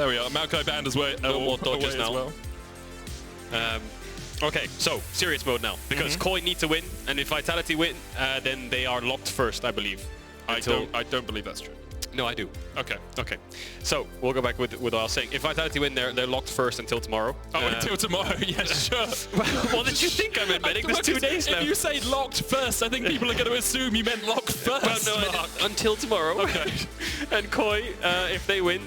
There we are. Maokai banned as well. No more dodges now. Well. Okay, so serious mode now, because Koi need to win, and if Vitality win, then they are locked first, I believe. I don't believe that's true. No, I do. Okay. Okay. So we'll go back with what I was saying. If Vitality win, they're locked first until tomorrow. Oh, until tomorrow? Yeah, sure. What did you think I meant, Medic? There's 2 days left. If you say locked first, I think people are going to assume you meant locked first. Well, no, until tomorrow. Okay. And Koi, if they win,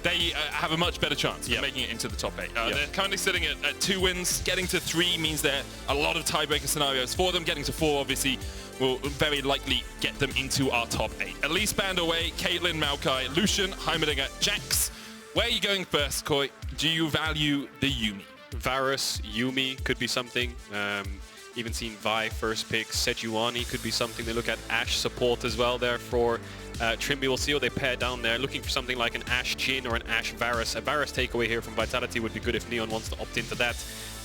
they have a much better chance of making it into the top 8. They're currently sitting at 2 wins. Getting to 3 means there are a lot of tiebreaker scenarios for them. Getting to 4, obviously, will very likely get them into our top 8. At least banned away, Caitlyn, Maokai, Lucian, Heimerdinger, Jax. Where are you going first, Koi? Do you value the Yuumi? Varus, Yuumi could be something. Even seen Vi first pick. Sejuani could be something. They look at Ashe support as well there for Trimby. We'll see what they pair down there. Looking for something like an Ashe Jhin or an Ashe Varus. A Varus takeaway here from Vitality would be good if Neon wants to opt into that.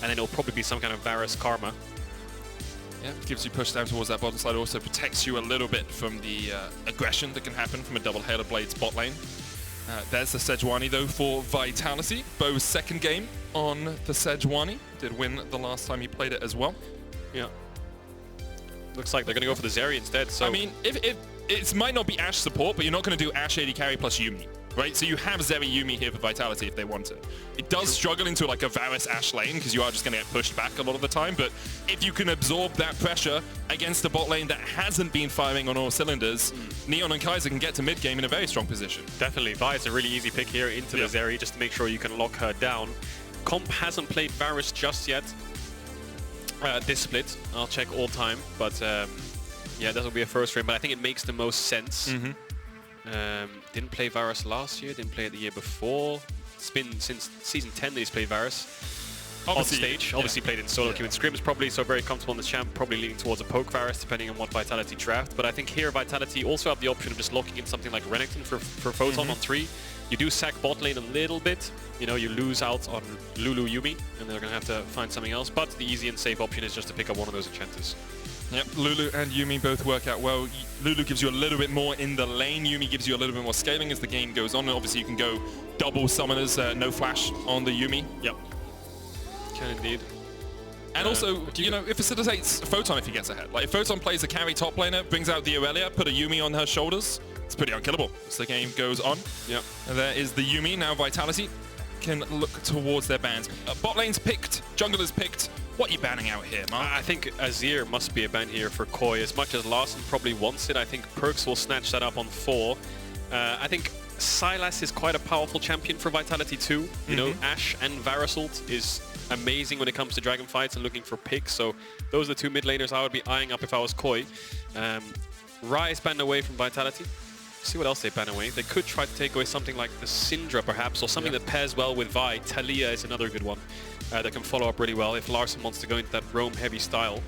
And then it'll probably be some kind of Varus Karma. Yeah, gives you push down towards that bottom side. Also protects you a little bit from the aggression that can happen from a double Halo Blades bot lane. There's the Sejuani though for Vitality. Bo's second game on the Sejuani. Did win the last time he played it as well. Yeah. Looks like they're going to go for the Zeri instead. So I mean, if it might not be Ashe support, but you're not going to do Ashe AD carry plus Yuumi, right? So you have Zeri Yuumi here for Vitality if they want it. It does struggle into like a Varus Ashe lane because you are just going to get pushed back a lot of the time. But if you can absorb that pressure against a bot lane that hasn't been firing on all cylinders, Neon and Kaiser can get to mid game in a very strong position. Definitely. Vi is a really easy pick here into the Zeri just to make sure you can lock her down. Comp hasn't played Varus just yet. This split, I'll check all time, but yeah, that will be a first frame, but I think it makes the most sense. Didn't play Varus last year, didn't play it the year before. It's been since Season 10 that he's played Varus. Obviously, on stage, obviously played in solo queue and scrims probably, so very comfortable in this champ, probably leaning towards a poke Varus depending on what Vitality draft. But I think here Vitality also have the option of just locking in something like Renekton for Photon on 3. You do sack bot lane a little bit, you know, you lose out on Lulu Yuumi, and they're going to have to find something else, but the easy and safe option is just to pick up one of those enchanters. Yep, Lulu and Yuumi both work out well. Lulu gives you a little bit more in the lane, Yuumi gives you a little bit more scaling as the game goes on, and obviously you can go double summoners, no flash on the Yuumi. Yep. Can indeed. And also, you know, it facilitates Photon if he gets ahead. Like, if Photon plays a carry top laner, brings out the Aurelia, put a Yuumi on her shoulders, it's pretty unkillable as the game goes on. Yep. And there is the Yuumi. Now Vitality can look towards their bans. Bot lane's picked, jungle is picked. What are you banning out here, Mark? I think Azir must be a ban here for Koi. As much as Larson probably wants it, I think Perks will snatch that up on 4. I think Sylas is quite a powerful champion for Vitality too. You know, Ashe and Varus ult is amazing when it comes to dragon fights and looking for picks. So those are the 2 mid laners I would be eyeing up if I was Koi. Rai banned away from Vitality. See what else they ban away. They could try to take away something like the Syndra perhaps, or something that pairs well with Vi. Talia is another good one that can follow up really well if Larson wants to go into that roam heavy style.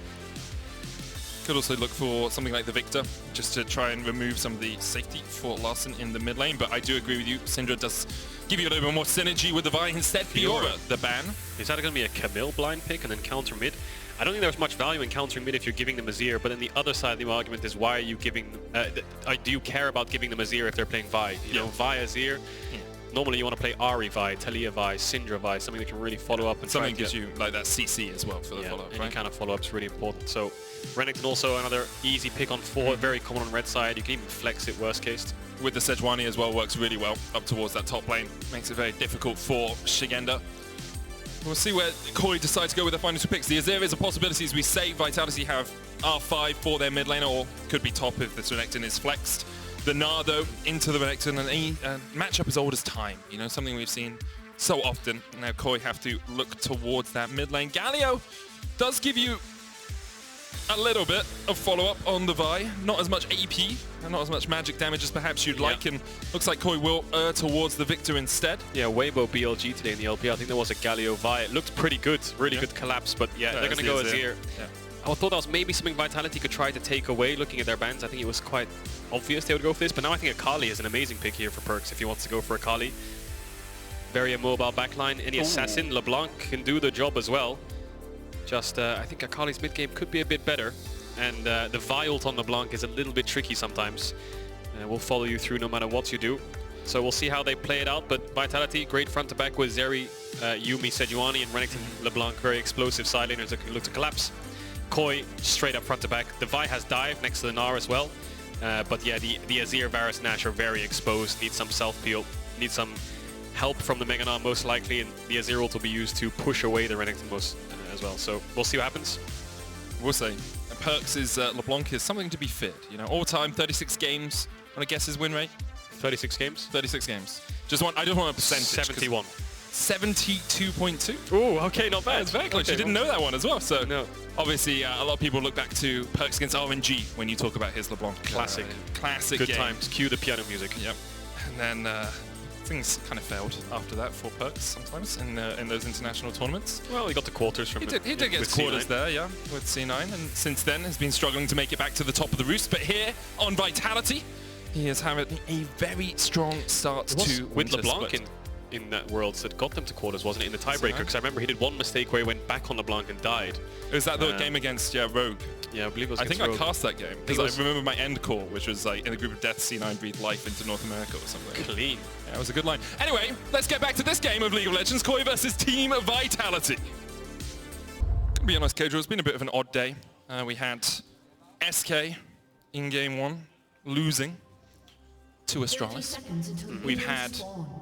Could also look for something like the Victor, just to try and remove some of the safety for Larson in the mid lane. But I do agree with you, Syndra does give you a little bit more synergy with the Vi. Instead, Fiora, the ban. Is that going to be a Camille blind pick and then counter mid? I don't think there's much value in countering mid if you're giving them Azir, but then the other side of the argument is why are you giving... do you care about giving them Azir if they're playing Vi? You know, Vi, Azir... Normally you want to play Ahri Vi, Talia Vi, Syndra Vi, something that can really follow up. And something gives you like that CC as well for the follow-up, any kind of follow-up is really important. So Renekton also another easy pick on 4, very common on red side. You can even flex it worst case. With the Sejuani as well, works really well up towards that top lane. Makes it very difficult for Shigenda. We'll see where Koi decides to go with the final 2 picks. The Azir is a possibility, as we say. Vitality have R5 for their mid laner, or could be top if the Renekton is flexed. The Gnar, though, into the Renekton, and a matchup as old as time. You know, something we've seen so often. Now Koi have to look towards that mid lane. Galio does give you a little bit of follow-up on the Vi. Not as much AP and not as much magic damage as perhaps you'd like, and looks like Koi will err towards the Victor instead. Yeah, Weibo BLG today in the LP. I think there was a Galio Vi. It looked pretty good, really good collapse, but they're going to go Azir. I thought that was maybe something Vitality could try to take away looking at their bans. I think it was quite obvious they would go for this, but now I think Akali is an amazing pick here for Perks if he wants to go for Akali. Very immobile backline. Any assassin, LeBlanc can do the job as well. Just, I think Akali's mid game could be a bit better, and the Vi ult on LeBlanc is a little bit tricky sometimes. We'll follow you through no matter what you do. So we'll see how they play it out, but Vitality, great front to back with Zeri, Yumi, Sejuani, and Renekton LeBlanc, very explosive side laners that can look to collapse. Koi, straight up front to back. The Vi has dive next to the Gnar as well. But yeah, the Azir, Varus, Nash are very exposed, need some self-peel, need some help from the Mega Gnar most likely, and the Azir ult will be used to push away the Renekton most as well. So we'll see what happens. We'll see. Perks' LeBlanc is something to be feared. You know, all-time 36 games. Want to guess his win rate? 36 games? 36 games. I just want a percentage. 71. 72.2. Ooh, okay, not bad. That's very close. You didn't know that one as well. So no. Obviously, a lot of people look back to Perks against RNG when you talk about his LeBlanc. Classic. Classic Good game. Times. Cue the piano music. Yep. And then things kind of failed after that for Perks sometimes in those international tournaments. Well, he got the quarters from He did get quarters there, yeah, with C9, and since then has been struggling to make it back to the top of the roost. But here on Vitality, he is having a very strong start to with LeBlanc in that Worlds that got them to quarters, wasn't it, in the tiebreaker? Because I remember he did one mistake where he went back on LeBlanc and died. Was that the game against Rogue? Yeah, I believe it was I think Rogue. I cast that game because I remember my end call, which was like in the group of death, C9 breathed life into North America or something. Clean. Yeah, it was a good line. Anyway, let's get back to this game of League of Legends, Koi versus Team Vitality. To be honest, Kedro, it's been a bit of an odd day. We had SK in game 1 losing to Astralis. We've had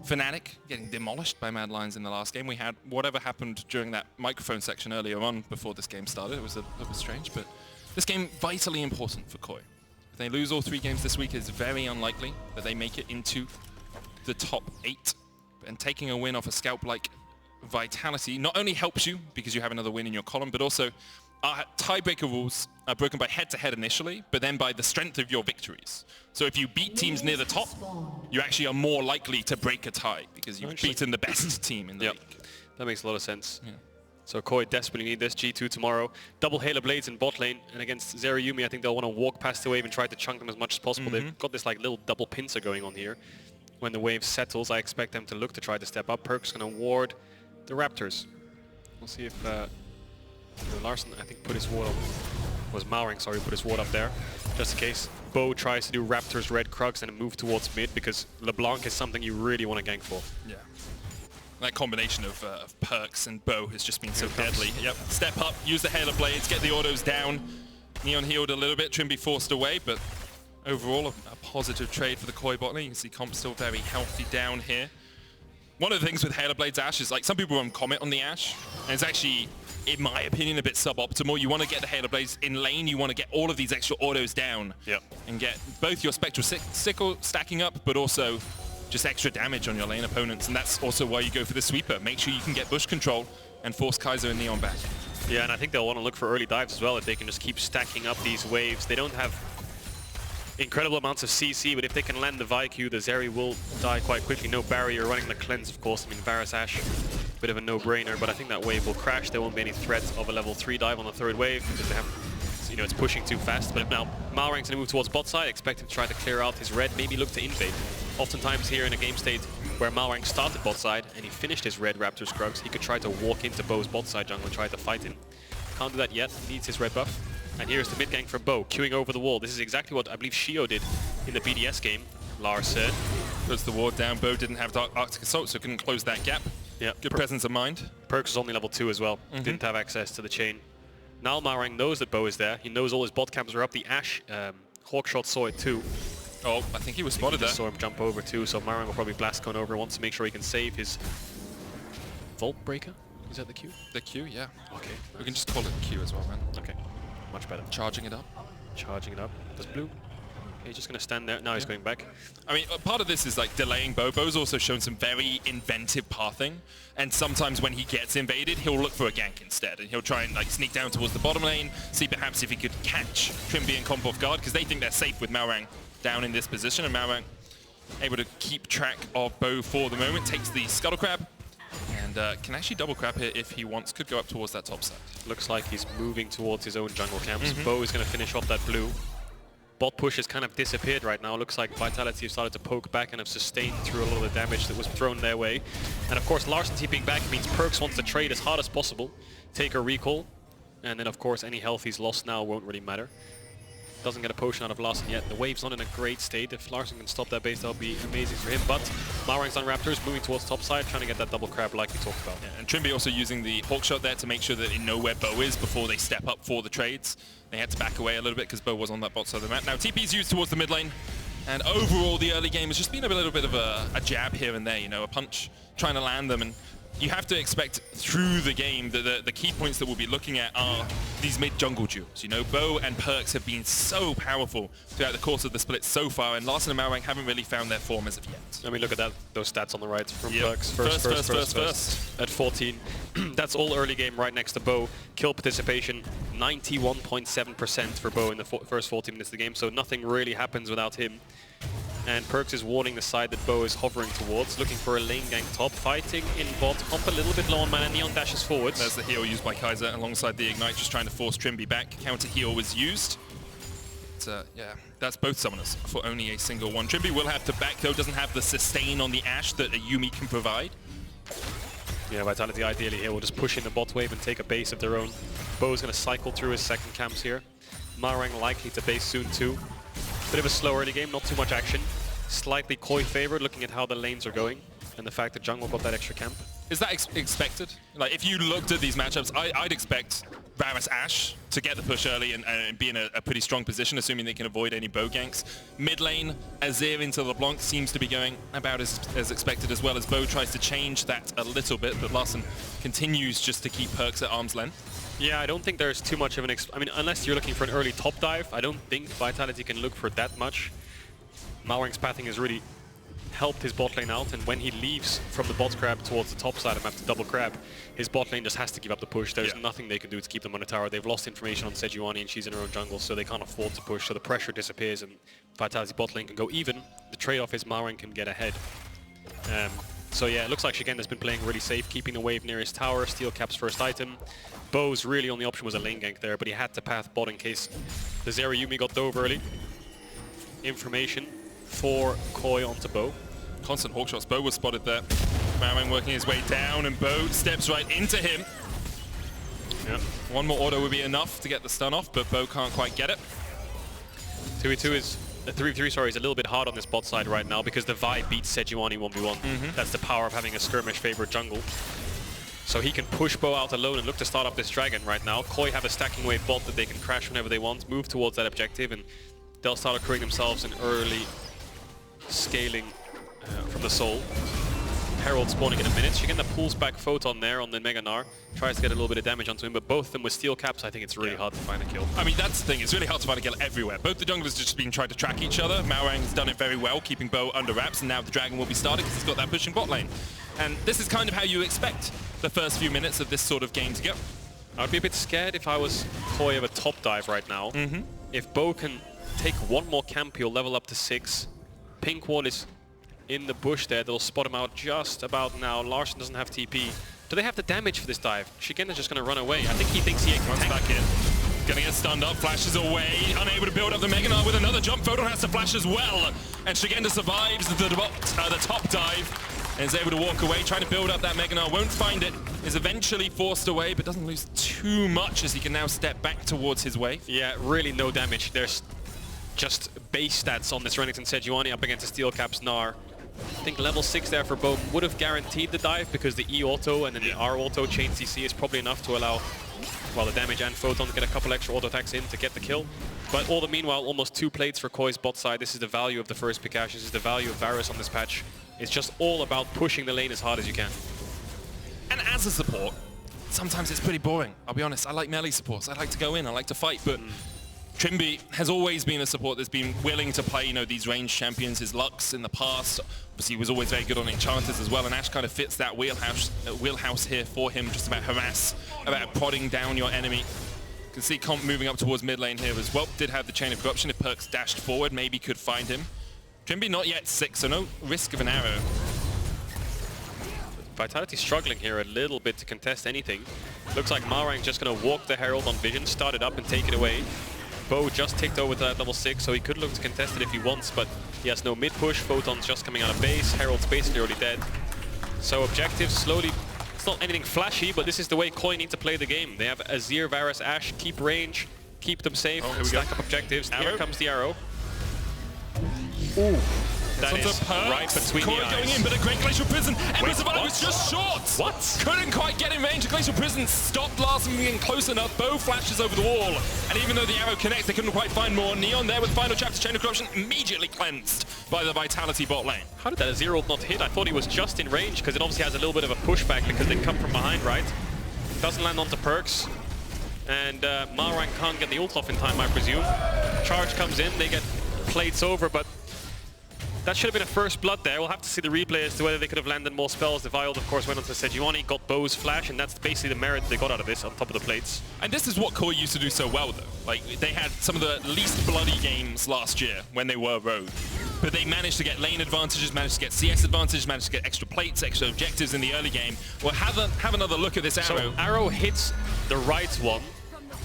Fnatic getting demolished by Mad Lions in the last game. We had whatever happened during that microphone section earlier on before this game started. It was a little bit strange, but this game vitally important for Koi. If they lose all 3 games this week, it's very unlikely that they make it into the top 8. And taking a win off a scalp like Vitality not only helps you because you have another win in your column, but also our tiebreaker rules are broken by head-to-head initially, but then by the strength of your victories. So if you beat teams near the top, you actually are more likely to break a tie because you've beaten the best team in the league. That makes a lot of sense. Yeah. So Koi desperately need this G2 tomorrow. Double Halo Blades in bot lane, and against Zeri Yumi, I think they'll want to walk past the wave and try to chunk them as much as possible. They've got this like little double pincer going on here. When the wave settles, I expect them to look to try to step up. Perk's going to ward the Raptors. We'll see if Larson, I think, put his ward up. Was Mowering, sorry, put his ward up there, just in case. Bo tries to do Raptors Red Crux and move towards mid because LeBlanc is something you really want to gank for. Yeah. That combination of Perks and Bo has just been so deadly. Yep. Step up, use the Halo Blades, get the autos down. Neon healed a little bit, Trimby forced away, but overall a positive trade for the Koi bot lane. You can see Comp still very healthy down here. One of the things with Halo Blades Ashe is like some people won't comment on the Ashe, and it's actually, in my opinion, a bit suboptimal. You want to get the Halo Blades in lane, you want to get all of these extra autos down and get both your Spectral Sickle stacking up, but also just extra damage on your lane opponents, and that's also why you go for the sweeper. Make sure you can get bush control and force Kaiser and Neon back. Yeah, and I think they'll want to look for early dives as well if they can just keep stacking up these waves. They don't have incredible amounts of CC, but if they can land the VIQ, the Zeri will die quite quickly. No barrier, running the cleanse, of course. I mean, Varus Ashe, bit of a no-brainer, but I think that wave will crash. There won't be any threat of a level 3 dive on the 3rd wave because they have, you know, it's pushing too fast. But now Malrang's going to move towards bot side. Expect him to try to clear out his red, maybe look to invade. Oftentimes here in a game state where Malrang started bot side and he finished his red Raptor Scrubs, he could try to walk into Bo's bot side jungle and try to fight him. Can't do that yet, needs his red buff. And here's the mid gank from Bo, queuing over the wall. This is exactly what I believe Shio did in the BDS game, Lars said. Puts the ward down. Bo didn't have Arctic Assault, so couldn't close that gap. Yeah. Good presence of mind. Perks was only level 2 as well, didn't have access to the chain. Now Malrang knows that Bo is there. He knows all his bot camps are up. The Ashe Hawkshot saw it too. Oh, I think he was spotted there. Saw him jump over too, so Malrang will probably blast cone over, wants to make sure he can save his Vault Breaker. Is that the Q? The Q, yeah. Okay. We can just call it the Q as well, man. Okay. Much better. Charging it up. Charging it up. Does blue? Okay, he's just going to stand there. Now he's going back. I mean, part of this is like delaying Bo. Bo's also shown some very inventive pathing. And sometimes when he gets invaded, he'll look for a gank instead. And he'll try and like sneak down towards the bottom lane, see perhaps if he could catch Trimby and Comp off guard, because they think they're safe with Malrang down in this position. And Malrang able to keep track of Bo for the moment, takes the Scuttle Crab. And can actually double crab here if he wants. Could go up towards that top side. Looks like he's moving towards his own jungle camps. Bo is going to finish off that blue. Bot push has kind of disappeared right now. Looks like Vitality have started to poke back and have sustained through a lot of the damage that was thrown their way. And of course, Larson TPing back means Perks wants to trade as hard as possible, take a recall, and then of course any health he's lost now won't really matter. Doesn't get a potion out of Larsen yet. The wave's not in a great state. If Larsen can stop that base, that'll be amazing for him. But Malrang's on Raptors, moving towards top side, trying to get that double crab like we talked about. Yeah, and Trimby also using the hawk shot there to make sure that they know where Bo is before they step up for the trades. They had to back away a little bit because Bo was on that bot side of the map. Now TP's used towards the mid lane. And overall, the early game has just been a little bit of a jab here and there, you know, a punch, trying to land them. And you have to expect through the game that the key points that we'll be looking at are these mid-jungle duels. You know, Bo and Perks have been so powerful throughout the course of the split so far, and Larsen and Malrang haven't really found their form as of yet. I mean, look at that, those stats on the right from Yep. Perks. First. At 14. That's all early game right next to Bo. Kill participation, 91.7% for Bo in the first 14 minutes of the game, so nothing really happens without him. And Perks is warning the side that Bo is hovering towards, looking for a lane gank top, fighting in bot, hop a little bit low on mana, Neon dashes forwards. There's the heal used by Kaiser alongside the Ignite, just trying to force Trimby back. Counter heal was used. Yeah, that's both summoners for only a single one. Trimby will have to back though, doesn't have the sustain on the Ashe that a Yuumi can provide. Yeah, Vitality ideally here will just push in the bot wave and take a base of their own. Bo's going to cycle through his second camps here. Malrang likely to base soon too. Bit of a slow early game, not too much action. Slightly Koi favored, looking at how the lanes are going, and the fact that jungle got that extra camp. Is that expected? Like, if you looked at these matchups, I'd expect Varus Ashe to get the push early and be in a pretty strong position, assuming they can avoid any bow ganks. Mid lane, Azir into LeBlanc seems to be going about as expected, as well as Bo tries to change that a little bit, but Larsen continues just to keep Perks at arm's length. Yeah, I don't think there's too much of an... I mean, unless you're looking for an early top dive, I don't think Vitality can look for that much. Malrang's pathing has really helped his bot lane out, and when he leaves from the bot crab towards the top side and map to double crab, his bot lane just has to give up the push. There's nothing they can do to keep them on the tower. They've lost information on Sejuani, and she's in her own jungle, so they can't afford to push, so the pressure disappears, and Vitality's bot lane can go even. The trade-off is Malrang can get ahead. So yeah, it looks like Shigenda's been playing really safe, keeping the wave near his tower, Steel Cap's first item. Bo's really only option was a lane gank there, but he had to path bot in case the Zeri Yuumi got dove early. Information for Koi onto Bo. Constant hawk shots. Bo was spotted there. Malrang working his way down, and Bo steps right into him. Yeah. One more auto would be enough to get the stun off, but Bo can't quite get it. 2v2 is... 3v3, sorry, is a little bit hard on this bot side right now because the Vi beats Sejuani 1v1. That's the power of having a skirmish favorite jungle. So he can push Bo out alone and look to start up this dragon right now. Koi have a stacking wave bot that they can crash whenever they want, move towards that objective, and they'll start accruing themselves an early scaling from the soul. Herald spawning in a minute. Shigenda pulls back Photon there on the Mega Gnar, tries to get a little bit of damage onto him, but both of them with steel caps, I think it's really hard to find a kill. I mean, that's the thing, it's really hard to find a kill everywhere. Both the junglers just been trying to track each other. Malrang's done it very well, keeping Bo under wraps, and now the dragon will be started because he's got that pushing bot lane. And this is kind of how you expect the first few minutes of this sort of game to go. I would be a bit scared if I was Koi of a top dive right now. If Bo can take one more camp, he'll level up to 6. Pink wall is in the bush there. They'll spot him out just about now. Larsen doesn't have TP. Do they have the damage for this dive? Shigenda's just going to run away. I think he thinks he can Runs tank. back in. Gonna get stunned up, flashes away, unable to build up the Mega Gnar with another jump. Photon has to flash as well. And Shigenda survives the top dive and is able to walk away, trying to build up that Mega Gnar. Won't find it, is eventually forced away, but doesn't lose too much as he can now step back towards his wave. Yeah, really no damage. There's just base stats on this Renekton Sejuani up against the Steel Caps Gnar. I think level 6 there for Bo would have guaranteed the dive because the E auto and then the R auto chain CC is probably enough to allow, well, the damage and Photon to get a couple extra auto attacks in to get the kill. But all the meanwhile, almost 2 plates for Koi's bot side. This is the value of the first pick Ashe. This is the value of Varus on this patch. It's just all about pushing the lane as hard as you can. And as a support, sometimes it's pretty boring. I'll be honest, I like melee supports. I like to go in, I like to fight, but Trimby has always been a support that's been willing to play, you know, these ranged champions. His Lux in the past, obviously he was always very good on enchanters as well, and Ashe kind of fits that wheelhouse here for him, just about harass, about prodding down your enemy. You can see Comp moving up towards mid lane here as well. Did have the Chain of Corruption. If Perks dashed forward, maybe could find him. Trimby not yet 6, so no risk of an arrow. Vitality struggling here a little bit to contest anything. Looks like Malrang just going to walk the Herald on Vision, start it up and take it away. Bo just ticked over to that level 6, so he could look to contest it if he wants, but he has no mid-push. Photon's just coming out of base. Herald's basically already dead. So objectives slowly... It's not anything flashy, but this is the way Koi need to play the game. They have Azir, Varus, Ashe, keep range, keep them safe, Oh, here we stack go. up objectives. Arrow. Here comes the arrow. Ooh, that Onto is Perks. right between Koi the going eyes. in, but a great Glacial Prison. Emperor's Divide was what? just short. What? Couldn't quite get in range of Glacial Prison. Stopped Larson from getting close enough. Bow flashes over the wall. And even though the arrow connects, they couldn't quite find more. Neon there with final chapter. Chain of Corruption immediately cleansed by the Vitality bot lane. How did that Zero not hit? I thought he was just in range because it obviously has a little bit of a pushback because they come from behind, right? Doesn't land onto Perks. And Malrang can't get the ult off in time, I presume. Charge comes in, they get plates over, but that should have been a first blood there. We'll have to see the replay as to whether they could have landed more spells. The Vild, of course, went onto Sejuani, got Bow's flash, and that's basically the merit they got out of this on top of the plates. And this is what Koi used to do so well, though. Like, they had some of the least bloody games last year when they were Rogue. But they managed to get lane advantages, managed to get CS advantages, managed to get extra plates, extra objectives in the early game. Well, have another look at this arrow. So Arrow hits the right one.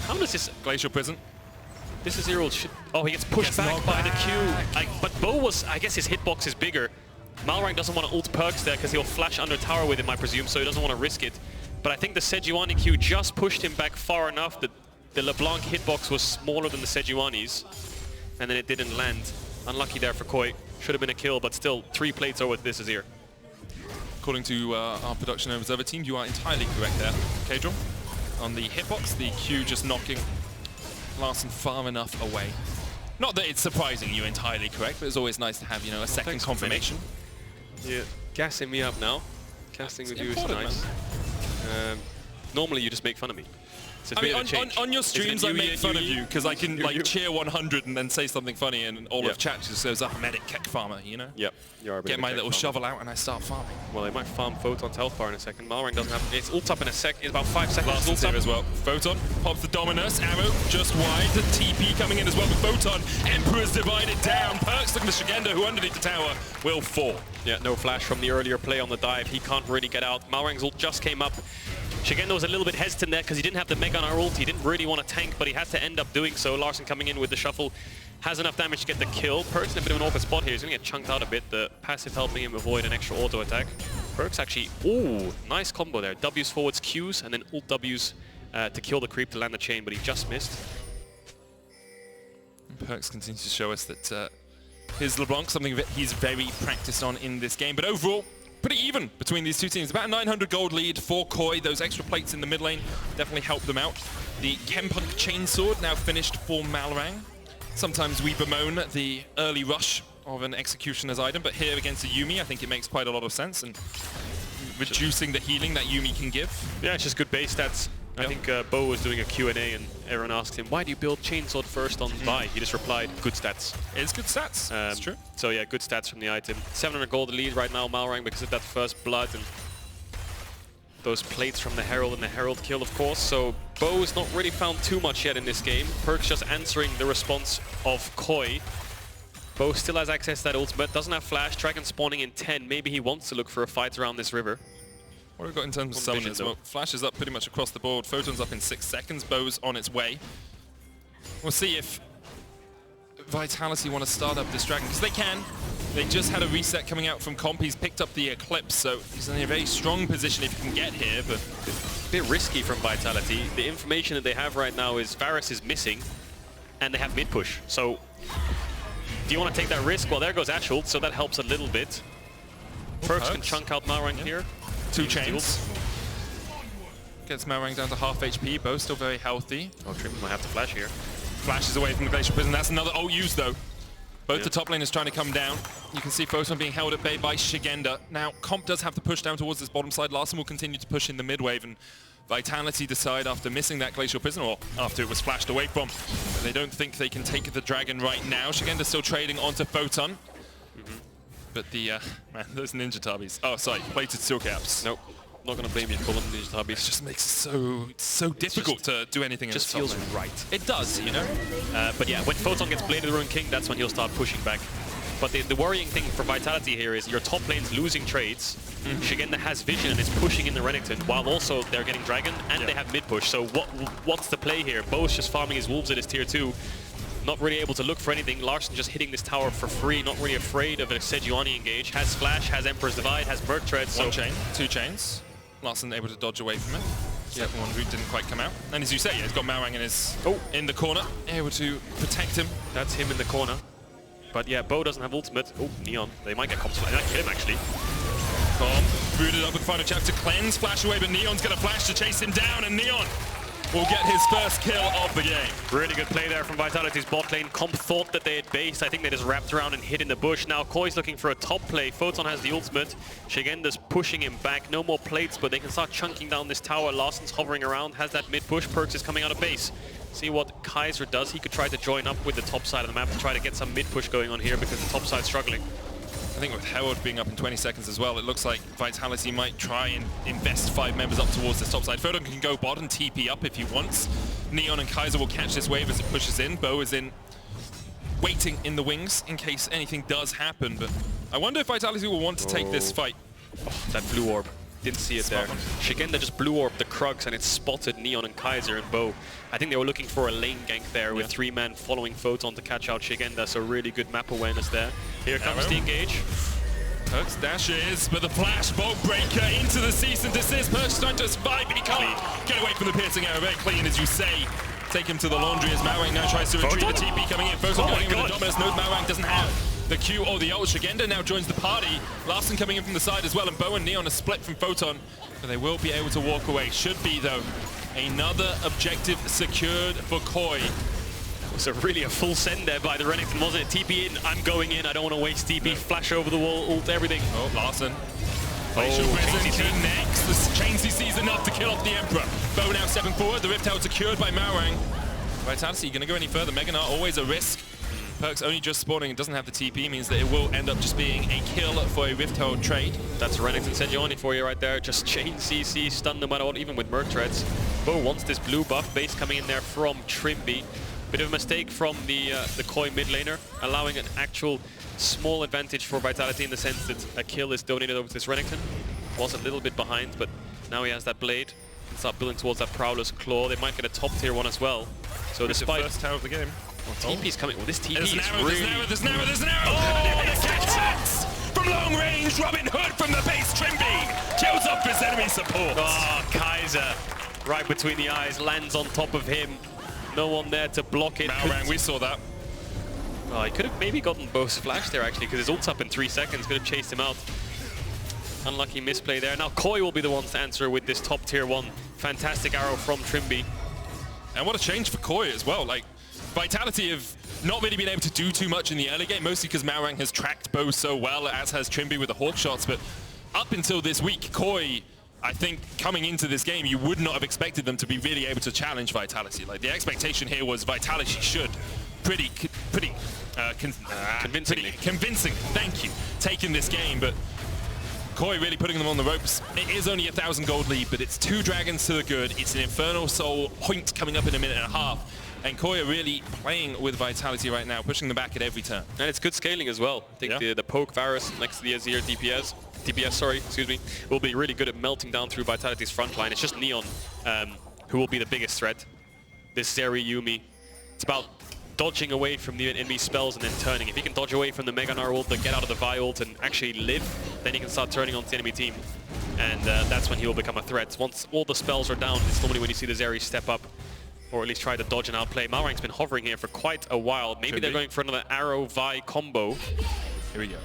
How does this... Glacial Prison. This is Zero. Oh, he gets pushed back by the Q. But Bow was... I guess his hitbox is bigger. Malrang doesn't want to ult Perks there because he'll flash under tower with him, I presume, so he doesn't want to risk it. But I think the Sejuani Q just pushed him back far enough that the LeBlanc hitbox was smaller than the Sejuani's. And then it didn't land. Unlucky there for Koi. Should have been a kill, but still 3 plates over to this Azir. According to our production and observer team, you are entirely correct there, Kadron. On the hitbox, the Q just knocking Larson far enough away. Not that it's surprising you're entirely correct, but it's always nice to have, you know, a second confirmation. Yeah, gassing me up now. Casting with you is important, nice. Normally you just make fun of me. I mean, on your streams I make fun of you because I can like cheer 100 and then say something funny and all of chat just says, "Ah, medic, kick farmer," you know? Yep, you are a bit Get of a my tech little farmer. shovel out and I start farming. Well, they might farm Photon's health bar in a second. Malrang doesn't have... It's ult up in a sec. It's about 5 seconds. Larson's Ult here up. as well. Photon pops the Dominus. Arrow just wide. The TP coming in as well with Photon. Emperor's divided down. Perks looking to Shigenda, who underneath the tower will fall. Yeah, no flash from the earlier play on the dive. He can't really get out. Malrang's ult just came up. Shigenda was a little bit hesitant there because he didn't have the Mega on our ult. He didn't really want to tank, but he had to end up doing so. Larson coming in with the shuffle has enough damage to get the kill. Perks in a bit of an awkward spot here. He's going to get chunked out a bit. The passive helping him avoid an extra auto attack. Perks actually, ooh, nice combo there. W's forwards Qs and then ult W's to kill the creep to land the chain, but he just missed. Perks continues to show us that his LeBlanc, something that he's very practiced on in this game. But overall, pretty even between these two teams. About a 900 gold lead for Koi. Those extra plates in the mid lane definitely helped them out. The Chempunk Chainsword now finished for Malrang. Sometimes we bemoan the early rush of an Executioner's item, but here against a Yuumi, I think it makes quite a lot of sense. And reducing the healing that Yuumi can give. Yeah, it's just good base stats. I think Bo was doing a Q&A and everyone asked him, why do you build Chainsword first on buy? He just replied, good stats. It's good stats, that's true. So yeah, good stats from the item. 700 gold lead right now, Malrang, because of that first blood and those plates from the Herald and the Herald kill, of course. So Bo's not really found too much yet in this game. Perks just answering the response of Koi. Bo still has access to that ultimate, doesn't have flash, Dragon spawning in 10. Maybe he wants to look for a fight around this river. What have we got in terms of summoners? Well, Flash is up pretty much across the board. Photon's up in 6 seconds. Bow's on its way. We'll see if Vitality want to start up this Dragon, because they can. They just had a reset coming out from Comp. He's picked up the Eclipse, so he's in a very strong position if he can get here, but a bit risky from Vitality. The information that they have right now is Varus is missing, and they have mid-push. So, do you want to take that risk? Well, there goes Ash ult, so that helps a little bit. Perks can chunk out Malrang here. 2 chains. Gets Malrang down to half HP. Bo still very healthy. Oh, Trim might have to flash here. Flashes away from the Glacial Prison. That's another ult used though. Both the top lane is trying to come down. You can see Photon being held at bay by Shigenda. Now, Comp does have to push down towards this bottom side. Larson will continue to push in the mid wave, and Vitality decide after missing that Glacial Prison, or after it was flashed away from, they don't think they can take the Dragon right now. Shigenda's still trading onto Photon. But the, man, those Ninja Tabis. Oh, sorry, plated steel caps. Nope, not going to blame you for them Ninja Tabis. It just makes it so difficult to do anything. Just feels right. It does, you know? But yeah, when Photon gets Blade of the Ruined King, that's when he'll start pushing back. But the worrying thing for Vitality here is your top lane's losing trades. Shigenda has vision and is pushing in the Renekton, while also they're getting Dragon and they have mid-push. So what's the play here? Bo's just farming his wolves at his tier 2. Not really able to look for anything. Larson just hitting this tower for free, not really afraid of a Sejuani engage. Has Flash, has Emperor's Divide, has Merc Tread. So 1 chain, 2 chains. Larson able to dodge away from it. Second one route didn't quite come out. And as you say, he's got Malrang in the corner, able to protect him. That's him in the corner. But yeah, Bo doesn't have ultimate. Oh, Neon. They might get comps. They might kill him, actually. Booted up with the final chap to cleanse, flash away, but Neon's going to flash to chase him down, and Neon will get his first kill of the game. Really good play there from Vitality's bot lane. Comp thought that they had based. I think they just wrapped around and hid in the bush. Now Koi's looking for a top play. Photon has the ultimate. Shigenda's pushing him back. No more plates, but they can start chunking down this tower. Larsen's hovering around, has that mid push. Perks is coming out of base. See what Kaiser does. He could try to join up with the top side of the map to try to get some mid push going on here because the top side's struggling. I think with Herald being up in 20 seconds as well, it looks like Vitality might try and invest 5 members up towards this top side. Photon can go bot and TP up if he wants. Neon and Kaiser will catch this wave as it pushes in. Bo is in, waiting in the wings in case anything does happen. But I wonder if Vitality will want to take this fight. Oh, that blue orb. Didn't see it there. Shigenda just blue orbed the Krugs and it spotted Neon and Kaiser and Bo. I think they were looking for a lane gank there with 3 men following Photon to catch out Shigenda, so really good map awareness there. Here comes the engage. Perks dashes, but the flash bolt breaker into the cease and desist. Perks trying to survive, but he can't get away from the piercing arrow. Very clean, as you say. Take him to the laundry as Malrang now tries to retrieve the TP coming in. Photon going in with the dominance. Knows Malrang doesn't have the Q or the ult. Shigenda now joins the party. Larsen coming in from the side as well, and Bo and Neon are split from Photon, but they will be able to walk away. Should be, though, another objective secured for Koi. So really a full send there by the Renekton, wasn't it? TP in, I'm going in, I don't want to waste TP. Flash over the wall, ult, everything. Oh, Larsen. Connects. The chain CC is enough to kill off the Emperor. Bo now stepping forward. The Rift Tower secured by Malrang. Vitality going to go any further. Meganar always a risk. Perks only just spawning and doesn't have the TP means that it will end up just being a kill for a Rift Tower trade. That's Renekton Sejuani for you right there. Just chain CC, stun no matter what, even with Merc Treads. Bo wants this blue buff base coming in there from Trimby. Bit of a mistake from the Koi mid laner, allowing an actual small advantage for Vitality in the sense that a kill is donated over to this Renekton. Was a little bit behind, but now he has that blade. Can start building towards that Prowler's Claw. They might get a top tier one as well. So despite the first tower of the game. TP's coming. Well, this TP there's is an arrow, really... There's an arrow! Oh, and the catch from long range! Robin Hood from the base, Trimby kills off his enemy support. Oh, Kaiser, right between the eyes, lands on top of him. No one there to block it. Malrang, we saw that. Oh, he could have maybe gotten Bo's flash there, actually, because his ult's up in 3 seconds. Could have chased him out. Unlucky misplay there. Now Koi will be the ones to answer with this top tier 1. Fantastic arrow from Trimby. And what a change for Koi as well. Like, Vitality have not really been able to do too much in the early game, mostly because Malrang has tracked Bo so well, as has Trimby with the Hawk shots. But up until this week, Koi, I think coming into this game, you would not have expected them to be really able to challenge Vitality. Like, the expectation here was Vitality should pretty convincing, thank you, taking this game. But Koi really putting them on the ropes. It is only 1,000 gold lead, but it's 2 dragons to the good. It's an Infernal Soul point coming up in a minute and a half. And Koi are really playing with Vitality right now, pushing them back at every turn. And it's good scaling as well. I think the poke Varus next to the Azir DPS, will be really good at melting down through Vitality's front line. It's just Neon who will be the biggest threat. This Zeri Yuumi, it's about dodging away from the enemy spells and then turning. If he can dodge away from the Meganar ult, get out of the Vi ult and actually live, then he can start turning onto the enemy team. And that's when he will become a threat. Once all the spells are down, it's normally when you see the Zeri step up, or at least try to dodge and outplay. Malrang's been hovering here for quite a while. Maybe they're going for another arrow Vi combo. Here we go.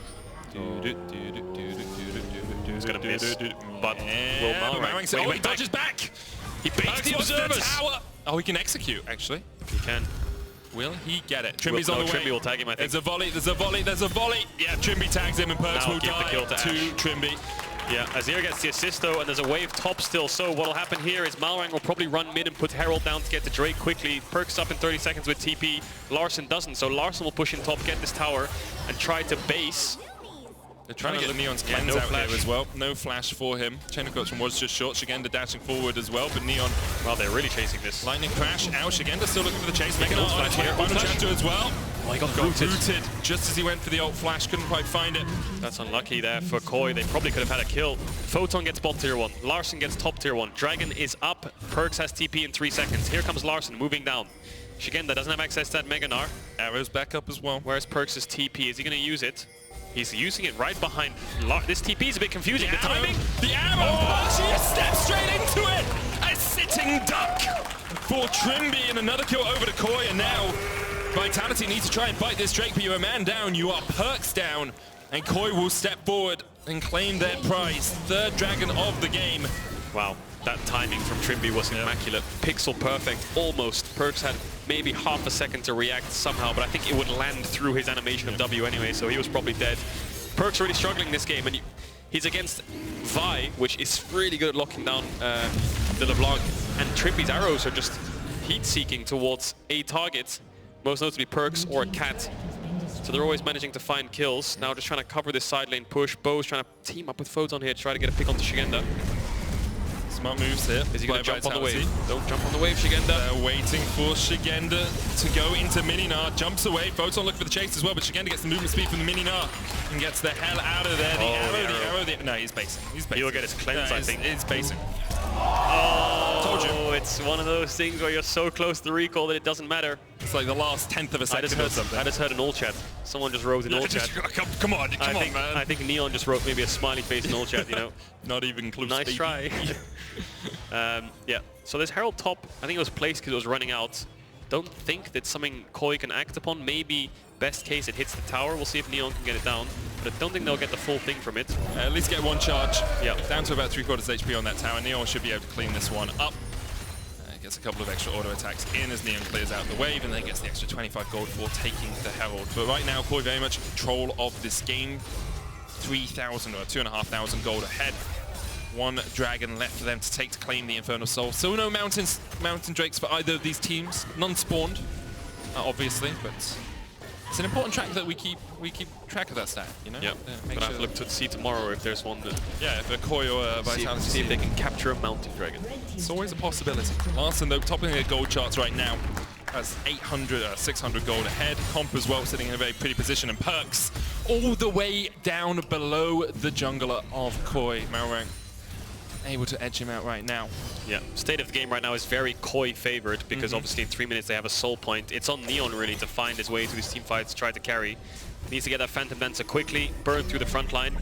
He's gonna miss, but will Malrang... Oh, he dodges back! He baits the observers! Oh, he can execute, actually. He can. Will he get it? Trimby's on the way. Trimby will tag him, I think. There's a volley, there's a volley, there's a volley! Yeah, Trimby tags him and Perks will give the kill to Trimby. Yeah, Azir gets the assist though, and there's a wave top still. So what'll happen here is Malrang will probably run mid and put Herald down to get to Drake quickly. Perks up in 30 seconds with TP. Larsen doesn't, so Larsen will push in top, get this tower, and try to base. They're trying to get Neon's cleanse out here as well. No flash for him. Chain of Coachman was just short. Shigenda dashing forward as well, but Neon... Well, they're really chasing this. Lightning crash out. Shigenda still looking for the chase. Meganar on its way. Final chapter as well. Oh, he got rooted. Just as he went for the ult flash. Couldn't quite find it. That's unlucky there for Koi. They probably could have had a kill. Photon gets bot tier 1. Larsen gets top tier 1. Dragon is up. Perks has TP in 3 seconds. Here comes Larsen moving down. Shigenda doesn't have access to that Meganar. Arrow's back up as well. Where's Perks' TP? Is he going to use it? He's using it right behind. This TP is a bit confusing. The timing. The arrow! Oh, she just stepped straight into it! A fishing duck for Trimby, and another kill over to Koi, and now Vitality needs to try and bite this Drake, but you're a man down, you are Perks down, and Koi will step forward and claim their prize. Third dragon of the game. Wow, that timing from Trimby was immaculate. Pixel perfect, almost. Perks had maybe half a second to react somehow, but I think it would land through his animation of W anyway, so he was probably dead. Perks really struggling this game, and he's against Vi, which is really good at locking down the LeBlanc, and Trimby's arrows are just heat-seeking towards a target, most notably Perks or Cat. So they're always managing to find kills. Now just trying to cover this side lane push. Bo's trying to team up with Photon here to try to get a pick onto Shigenda. Smart moves here. Is he going to jump on the wave? Don't jump on the wave, Shigenda. They're waiting for Shigenda to go into Mininar. Jumps away. Photon looking for the chase as well, but Shigenda gets the movement speed from the Mininar and gets the hell out of there. The arrow. No, he's basing. He'll get his cleanse, I think. It's basing. Oh, told you. It's one of those things where you're so close to recall that it doesn't matter. It's like the last 10th of a second or something. I just heard an all chat. Someone just wrote in all chat. Come on, man. I think Neon just wrote maybe a smiley face in all chat, you know. Not even close. Nice try. Yeah, so this Herald top, I think it was placed because it was running out. Don't think that's something Koi can act upon. Maybe best case it hits the tower. We'll see if Neon can get it down. But I don't think they'll get the full thing from it. At least get one charge. Yeah. Down to about 3/4 HP on that tower. Neon should be able to clean this one up. Gets a couple of extra auto attacks in as Neon clears out the wave, and then gets the extra 25 gold for taking the Herald. But right now, Koi very much in control of this game. 3,000 or 2,500 gold ahead. One dragon left for them to take to claim the Infernal Soul. So no mountain drakes for either of these teams. None spawned, obviously, but it's an important track that we keep track of that stat, you know? Yeah, but I have to look to see tomorrow if there's one that... Yeah, if a Koi or a Vitality... See if they can capture a mountain dragon. It's always a possibility. Larson, though, topping the gold charts right now. Has 600 gold ahead. Comp as well, sitting in a very pretty position. And Perks all the way down below the jungler of Koi. Malrang able to edge him out right now. Yeah, state of the game right now is very Koi favored because obviously in 3 minutes they have a soul point. It's on Neon really to find his way to these team fights, try to carry. He needs to get that Phantom Dancer quickly, burn through the front line,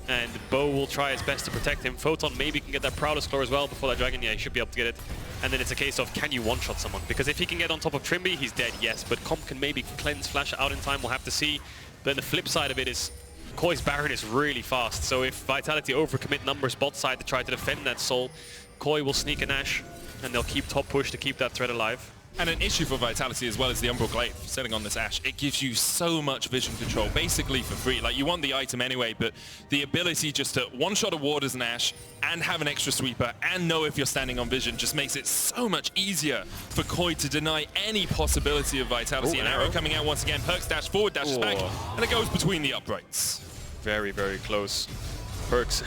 and Bo will try his best to protect him. Photon maybe can get that Proudest Claw as well before that Dragon. Yeah, he should be able to get it. And then it's a case of, can you one-shot someone? Because if he can get on top of Trimby, he's dead, yes. But Comp can maybe cleanse Flash out in time, we'll have to see. Then the flip side of it is, Koi's Baron is really fast. So if Vitality overcommit numbers bot side to try to defend that soul, Koi will sneak an Ashe, and they'll keep top push to keep that threat alive. And an issue for Vitality as well is the Umbral Glaive setting on this Ashe. It gives you so much vision control, basically for free. Like, you want the item anyway, but the ability just to one-shot a ward as an Ashe and have an extra sweeper and know if you're standing on vision just makes it so much easier for Koi to deny any possibility of Vitality. An arrow coming out once again. Perks dash forward, dashes back, and it goes between the uprights. Very, very close. Perks,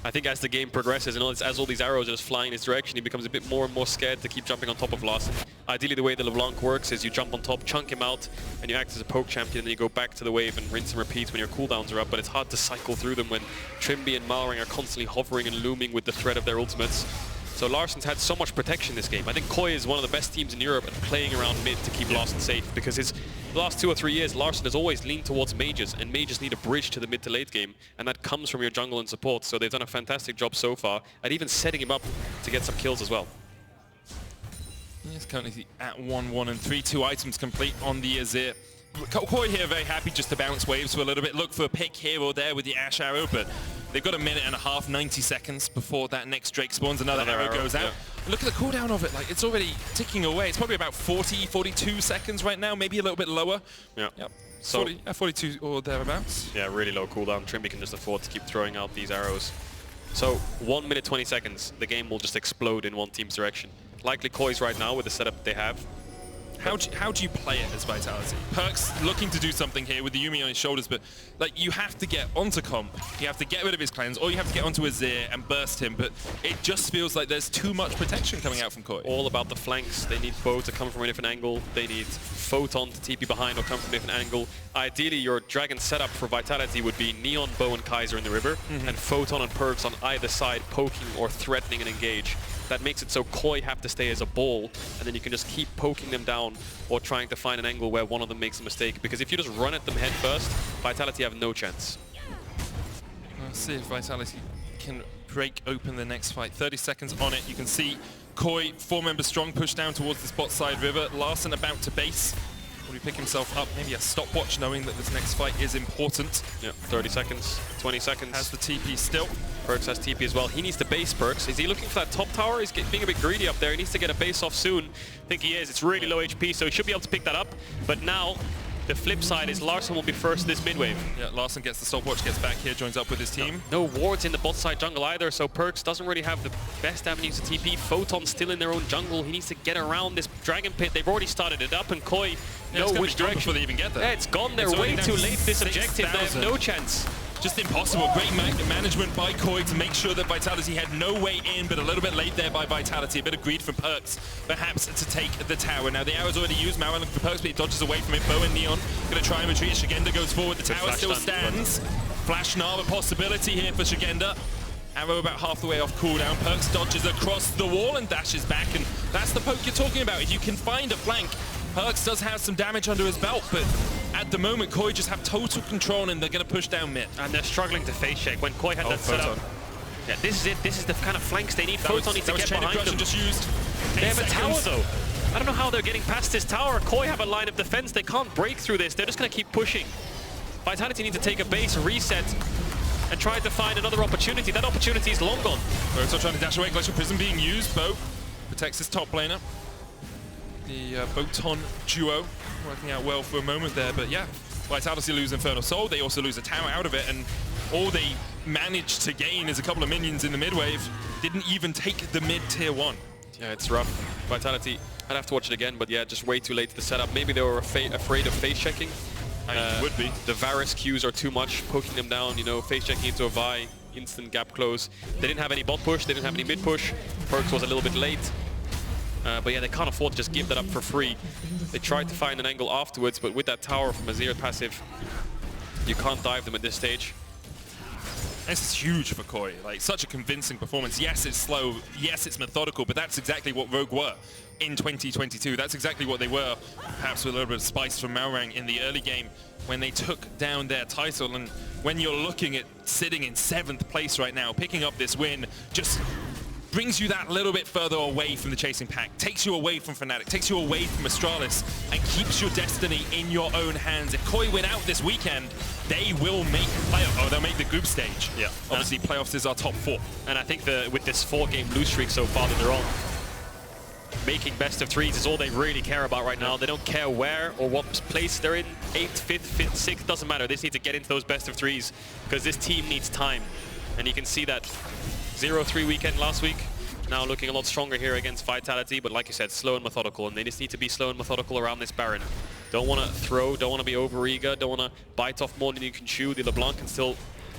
I think as the game progresses and as all these arrows are just flying in his direction, he becomes a bit more and more scared to keep jumping on top of Larson. Ideally, the way the LeBlanc works is you jump on top, chunk him out, and you act as a poke champion, and then you go back to the wave and rinse and repeat when your cooldowns are up, but it's hard to cycle through them when Trimby and Malrang are constantly hovering and looming with the threat of their ultimates. So Larson's had so much protection this game. I think Koi is one of the best teams in Europe at playing around mid to keep Larson safe, because the last 2 or 3 years, Larson has always leaned towards mages, and mages need a bridge to the mid to late game, and that comes from your jungle and support. So they've done a fantastic job so far at even setting him up to get some kills as well. He's currently at 1-1 and 3, 2 items complete on the Azir. Koi here very happy just to bounce waves for a little bit, look for a pick here or there with the Ashe arrow, but they've got a minute and a half, 90 seconds before that next Drake spawns. Another arrow goes out. Yeah. Look at the cooldown of it, like it's already ticking away. It's probably about 40, 42 seconds right now, maybe a little bit lower. Yeah. Yep. So 42 or thereabouts. Yeah, really low cooldown. Trimby can just afford to keep throwing out these arrows. So 1 minute, 20 seconds, the game will just explode in one team's direction. Likely Koi's right now with the setup they have. How do you play it as Vitality? Perks looking to do something here with the Yuumi on his shoulders, but like you have to get onto Comp, you have to get rid of his cleanse, or you have to get onto Azir and burst him, but it just feels like there's too much protection coming out from Koi. All about the flanks. They need Bo to come from a different angle. They need Photon to TP behind or come from a different angle. Ideally, your Dragon setup for Vitality would be Neon, Bo, and Kaiser in the river, and Photon and Perks on either side poking or threatening and engage. That makes it so Koi have to stay as a ball, and then you can just keep poking them down or trying to find an angle where one of them makes a mistake. Because if you just run at them head first, Vitality have no chance. Let's see if Vitality can break open the next fight. 30 seconds on it. You can see Koi, 4 members strong, push down towards this bot side river. Larson about to base. Will he pick himself up? Maybe a stopwatch, knowing that this next fight is important. Yeah, 30 seconds, 20 seconds. Has the TP still. Perkz has TP as well. He needs to base Perkz. Is he looking for that top tower? He's being a bit greedy up there. He needs to get a base off soon. I think he is. It's really low HP, so he should be able to pick that up. But now, the flip side is Larson will be first this mid wave. Yeah, Larson gets the stopwatch, gets back here, joins up with his team. No wards in the bot side jungle either, so Perkz doesn't really have the best avenues to TP. Photon's still in their own jungle. He needs to get around this dragon pit. They've already started it up, and Koi know which direction. Before they even get there. Yeah, it's gone. They're way too late for this objective. They have no chance. Just impossible. Great management by Koi to make sure that Vitality had no way in, but a little bit late there by Vitality. A bit of greed from Perkz, perhaps, to take the tower. Now, the arrow's already used. Mauer looking for Perkz, but he dodges away from it. Bo and Neon going to try and retreat. Shigenda goes forward. The tower still stands. Flash Nav, a possibility here for Shigenda. Arrow about half the way off cooldown. Perkz dodges across the wall and dashes back, and that's the poke you're talking about. If you can find a flank, Perkz does have some damage under his belt, but at the moment, Koi just have total control, and they're going to push down mid. And they're struggling to face check. When Koi had that set up. Yeah, this is it. This is the kind of flanks they need. Photon needs to get behind them. Just used. They have a tower, though. I don't know how they're getting past this tower. Koi have a line of defense. They can't break through this. They're just going to keep pushing. Vitality need to take a base, reset, and try to find another opportunity. That opportunity is long gone. Bo's trying to dash away. Glacial Prism being used. Bo protects his top laner. The Boton duo working out well for a moment there, but yeah, Vitality lose Infernal Soul. They also lose a tower out of it, and all they managed to gain is a couple of minions in the mid wave. Didn't even take the mid tier 1. Yeah, it's rough. Vitality, I'd have to watch it again, but yeah, just way too late to the setup. Maybe they were afraid of face checking. Would be. The Varus Qs are too much, poking them down, you know, face checking into a Vi, instant gap close. They didn't have any bot push, they didn't have any mid push. Perkz was a little bit late. But yeah, they can't afford to just give that up for free. They tried to find an angle afterwards, but with that tower from Azir passive, you can't dive them at this stage. This is huge for Koi. Like, such a convincing performance. Yes, it's slow. Yes, it's methodical, but that's exactly what Rogue were in 2022. That's exactly what they were, perhaps with a little bit of spice from Malrang in the early game when they took down their title. And when you're looking at sitting in 7th place right now, picking up this win just brings you that little bit further away from the chasing pack, takes you away from Fnatic, takes you away from Astralis, and keeps your destiny in your own hands. If Koi win out this weekend, they will make playoff. Oh, they'll make the group stage. Yeah. Obviously, playoffs is our top 4. And I think with this 4-game lose streak so far that they're on, making best of 3s is all they really care about right now. They don't care where or what place they're in. 8th, 5th, 6th, doesn't matter. They just need to get into those best of 3s because this team needs time. And you can see that 0-3 weekend last week. Now looking a lot stronger here against Vitality, but like you said, slow and methodical, and they just need to be slow and methodical around this Baron. Don't want to throw, don't want to be over-eager, don't want to bite off more than you can chew. The LeBlanc can still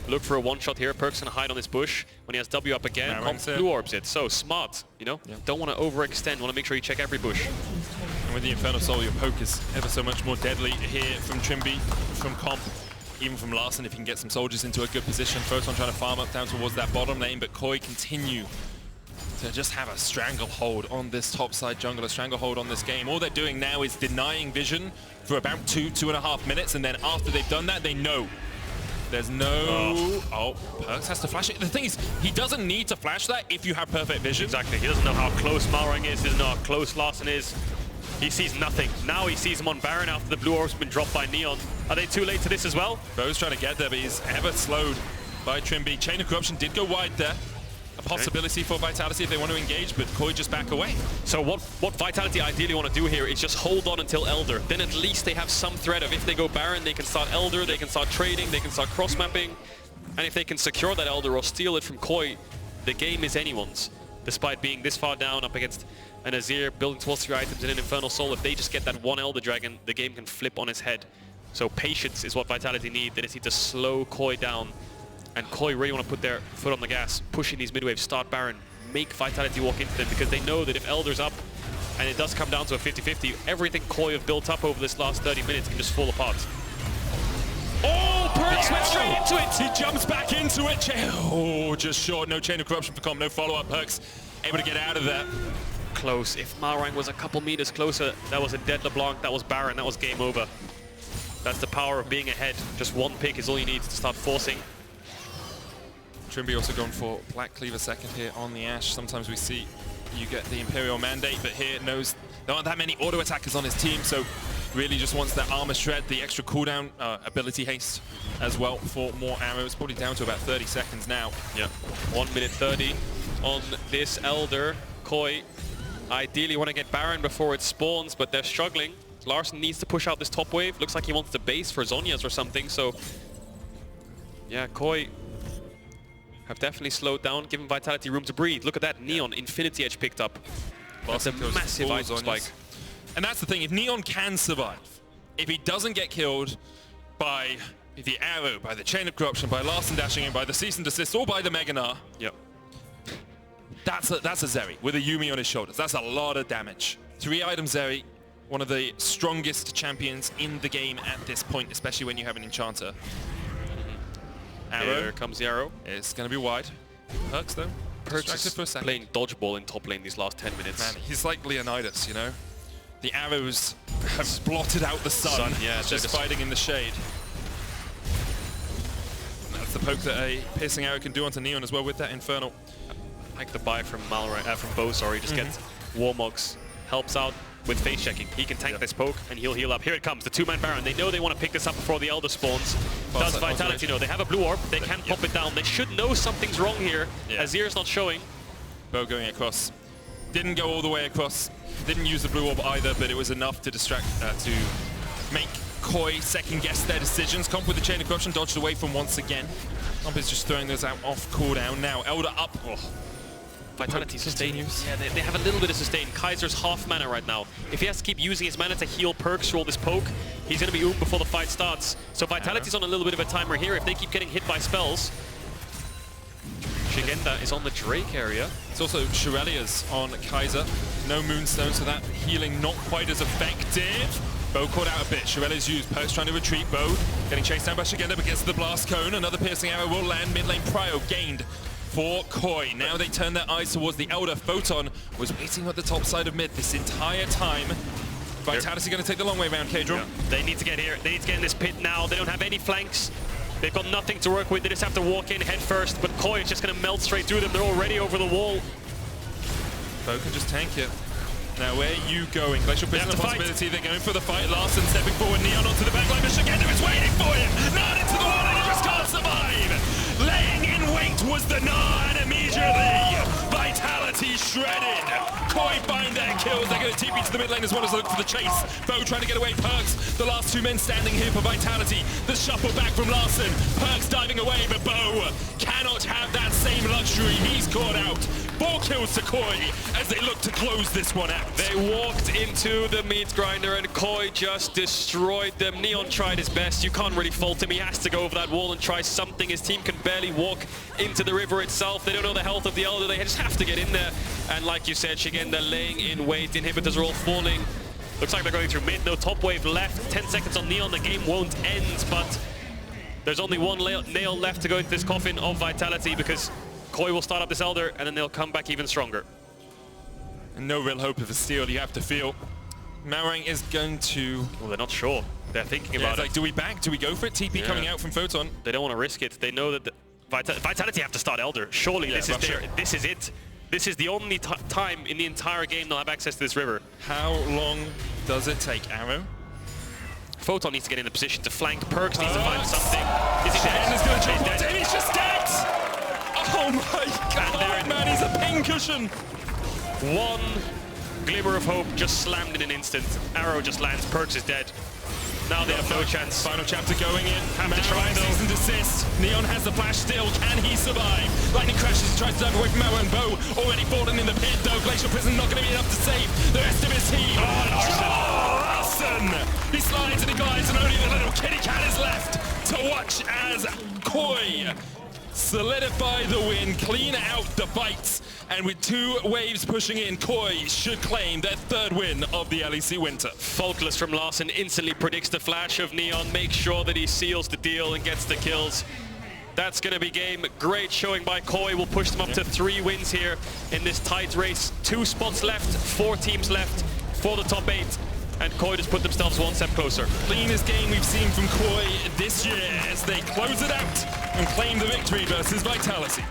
look for a one-shot here. Perkz can hide on this bush. When he has W up again, blue orbs it. So smart, you know? Yeah. Don't want to overextend, want to make sure you check every bush. And with the Infernal Soul, your poke is ever so much more deadly here from Trimby, from Comp. Even from Larson, if he can get some soldiers into a good position. Photon trying to farm up down towards that bottom lane, but Koi continue to just have a stranglehold on this topside jungle, a stranglehold on this game. All they're doing now is denying vision for about 2.5 minutes, and then after they've done that, they know. There's no... Oh, Perkz has to flash it. The thing is, he doesn't need to flash that if you have perfect vision. Exactly. He doesn't know how close Malrang is, he doesn't know how close Larson is. He sees nothing. Now he sees him on Baron after the blue orb's been dropped by Neon. Are they too late to this as well? Bo's trying to get there, but he's ever slowed by Trimby. Chain of Corruption did go wide there. A possibility for Vitality if they want to engage, but Koi just back away. So what Vitality ideally want to do here is just hold on until Elder. Then at least they have some threat of if they go Baron, they can start Elder, they can start trading, they can start cross-mapping. And if they can secure that Elder or steal it from Koi, the game is anyone's. Despite being this far down up against an Azir building towards 3 items and an Infernal Soul, if they just get that one Elder Dragon, the game can flip on its head. So patience is what Vitality need. They just need to slow Koi down. And Koi really want to put their foot on the gas, pushing these mid-waves, start Baron, make Vitality walk into them, because they know that if Elder's up, and it does come down to a 50-50, everything Koi have built up over this last 30 minutes can just fall apart. Oh, Perkz went straight into it! He jumps back into it! Oh, just short, no Chain of Corruption for Comp, no follow-up. Perkz able to get out of there. Close. If Malrang was a couple meters closer, that was a dead LeBlanc, that was Baron, that was game over. That's the power of being ahead. Just one pick is all you need to start forcing. Trimby also gone for Black Cleaver second here on the Ashe. Sometimes we see you get the Imperial mandate, but here knows there aren't that many auto attackers on his team, so really just wants that armor shred, the extra cooldown, ability haste as well for more arrows. Probably down to about 30 seconds now. Yeah, 1 minute 30 on this Elder. Koi ideally want to get Baron before it spawns, but they're struggling. Larssen needs to push out this top wave. Looks like he wants the base for Zhonya's or something, so yeah, Koi have definitely slowed down, given Vitality room to breathe. Look at that, Neon Infinity Edge picked up. That's a massive item spike. And that's the thing, if Neon can survive, if he doesn't get killed by the arrow, by the Chain of Corruption, by Larssen dashing in, by the Cease and Desist, or by the Meganar, yep. That's a Zeri with a Yuumi on his shoulders. That's a lot of damage. 3-item Zeri, one of the strongest champions in the game at this point, especially when you have an Enchanter. Arrow. Here comes the arrow. It's going to be wide. Perks, though. Perks is playing dodgeball in top lane these last 10 minutes. Man, he's like Leonidas, you know? The arrows have blotted out the sun. Yeah, just fighting in the shade. And that's the poke that a piercing arrow can do onto Neon as well with that Infernal. I like the buy from Bo, sorry. Just get Warmogs. Helps out with face checking. He can tank this poke and he'll heal up. Here it comes, the 2-man Baron. They know they want to pick this up before the Elder spawns. Does Vitality know? They have a blue orb. They can pop it down. They should know something's wrong here. Azir's not showing. Bo going across. Didn't go all the way across. Didn't use the blue orb either, but it was enough to distract, to make Koi second-guess their decisions. Comp with the Chain of Corruption dodged away from once again. Comp is just throwing those out off cooldown now. Elder up. Oh. Vitality sustain. Yeah, they have a little bit of sustain. Kaiser's half mana right now. If he has to keep using his mana to heal perks through all this poke, he's going to be before the fight starts. So Vitality's on a little bit of a timer here. If they keep getting hit by spells, Shigenda is on the Drake area. It's also Shirelia's on Kaiser. No Moonstone, so that healing not quite as effective. Bo caught out a bit. Shirelia's used. Perks trying to retreat. Bo getting chased down by Shigenda, but gets the blast cone. Another piercing arrow will land. Mid lane Prio gained for Koi. Now they turn their eyes towards the Elder. Photon was waiting at the top side of mid this entire time. Vitality going to take the long way around, Kadron. Yeah. They need to get here. They need to get in this pit now. They don't have any flanks. They've got nothing to work with. They just have to walk in head first. But Koi is just going to melt straight through them. They're already over the wall. Bo can just tank it. Now where are you going? Glacial Prison a possibility. They're going for the fight. Larssen stepping forward. Neon onto the backline. But Shigenda is waiting for him. Nard into the wall and he just can't survive. Laying in wait was the Nard immediately. Vitality shredded. Koi find their kills. They're going to TP to the mid lane as well as look for the chase. Bo trying to get away. Perks, the last 2 men standing here for Vitality. The shuffle back from Larssen. Perks diving away, but Bo cannot have that same luxury. He's caught out. 4 kills to Koi as they look to close this one out. They walked into the meat grinder and Koi just destroyed them. Neon tried his best. You can't really fault him. He has to go over that wall and try something. His team can barely walk into the river itself. They don't know the health of the Elder. They just have to get in there. And like you said, Shigenda laying in wait. Inhibitors are all falling. Looks like they're going through mid. No top wave left. 10 seconds on Neon. The game won't end, but there's only one nail left to go into this coffin of Vitality because Koi will start up this Elder and then they'll come back even stronger. And no real hope of a steal, you have to feel. Malrang is going to... Well, they're not sure. They're thinking about it. Like, do we back? Do we go for it? TP coming out from Photon. They don't want to risk it. They know that Vitality have to start Elder. Surely this is it. This is the only time in the entire game they'll have access to this river. How long does it take, Arrow? Photon needs to get in a position to flank. Perks needs to find something. Is he dead? He's going to jump onto him. He's just dead! Oh my god, man, he's a pincushion! One glimmer of hope just slammed in an instant. Arrow just lands. Perks is dead. Now they have no chance. Final chapter going in. Have to try though. Cease and desist. Neon has the flash still. Can he survive? Lightning crashes. He tries to dive away from Mao and Bo. Already fallen in the pit though. Glacial Prison not going to be enough to save the rest of his team. Larssen! He slides and he glides and only the little kitty cat is left to watch as Koi solidify the win, clean out the fights, and with 2 waves pushing in, Koi should claim their 3rd win of the LEC Winter. Faultless from Larssen instantly predicts the flash of Neon, makes sure that he seals the deal and gets the kills. That's going to be game. Great showing by Koi. Will push them up to 3 wins here in this tight race. 2 spots left, 4 teams left for the top 8. And Koi just put themselves one step closer. Cleanest game we've seen from Koi this year as they close it out and claim the victory versus Vitality.